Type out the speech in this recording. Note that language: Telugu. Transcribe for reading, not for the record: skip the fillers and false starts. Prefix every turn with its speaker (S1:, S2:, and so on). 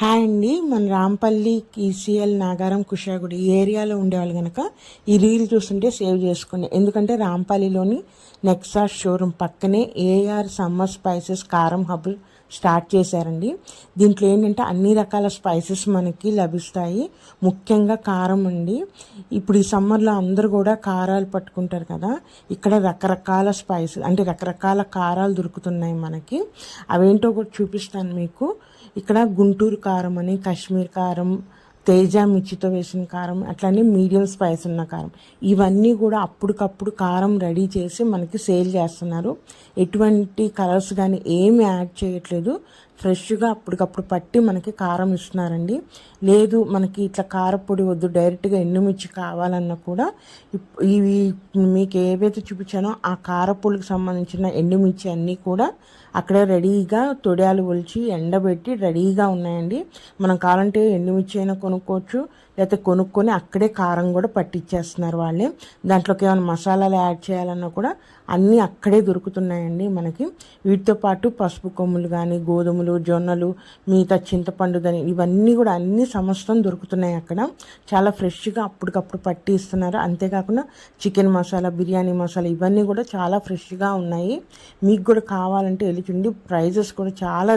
S1: హాయ్ అండి. మన రాంపల్లి ఈసీఎల్ నాగారం కుషాగుడి ఈ ఏరియాలో ఉండేవాళ్ళు కనుక ఈ రీల్ చూస్తుంటే సేవ్ చేసుకోండి. ఎందుకంటే రాంపల్లిలోని నెక్సా షోరూమ్ పక్కనే ఏఆర్ సమ్మర్ స్పైసెస్ కారం హబ్ స్టార్ట్ చేశారండి. దీంట్లో ఏంటంటే అన్ని రకాల స్పైసెస్ మనకి లభిస్తాయి. ముఖ్యంగా కారం అండి. ఇప్పుడు ఈ సమ్మర్లో అందరూ కూడా కారాలు పట్టుకుంటారు కదా, ఇక్కడ రకరకాల స్పైసెస్ అంటే రకరకాల కారాలు దొరుకుతున్నాయి మనకి. అవేంటో కూడా చూపిస్తాను మీకు. ఇక్కడ గుంటూరు కారం అని, కాశ్మీర్ కారం, తేజ మిర్చితో వేసిన కారం, అట్లనే మీడియం స్పైస్ ఉన్న కారం, ఇవన్నీ కూడా అప్పటికప్పుడు కారం రెడీ చేసి మనకి సేల్ చేస్తున్నారు. ఎటువంటి కలర్స్ కానీ ఏమి యాడ్ చేయట్లేదు. ఫ్రెష్గా అప్పటికప్పుడు పట్టి మనకి కారం ఇస్తున్నారండి. లేదు మనకి ఇట్లా కారపొడి వద్దు, డైరెక్ట్గా ఎండుమిర్చి కావాలన్నా కూడా ఇవి మీకు ఏవైతే చూపించానో ఆ కారపొడికి సంబంధించిన ఎండుమిర్చి అన్నీ కూడా అక్కడే రెడీగా తొడియాలు ఒలిచి ఎండబెట్టి రెడీగా ఉన్నాయండి. మనం కావాలంటే ఎండుమిర్చి అయినా కొనుక్కోవచ్చు, లేకపోతే కొనుక్కొని అక్కడే కారం కూడా పట్టించేస్తున్నారు వాళ్ళే. దాంట్లోకి ఏమైనా మసాలాలు యాడ్ చేయాలన్నా కూడా అన్నీ అక్కడే దొరుకుతున్నాయండి మనకి. వీటితో పాటు పసుపు కొమ్ములు కానీ, గోధుమలు, జొన్నలు, మిగతా చింతపండు దాని ఇవన్నీ కూడా అన్ని సమస్తం దొరుకుతున్నాయి అక్కడ. చాలా ఫ్రెష్గా అప్పటికప్పుడు పట్టి ఇస్తున్నారు. అంతేకాకుండా చికెన్ మసాలా, బిర్యానీ మసాలా ఇవన్నీ కూడా చాలా ఫ్రెష్గా ఉన్నాయి. మీకు కూడా కావాలంటే వెళ్ళి చూడండి. ప్రైజెస్ కూడా చాలా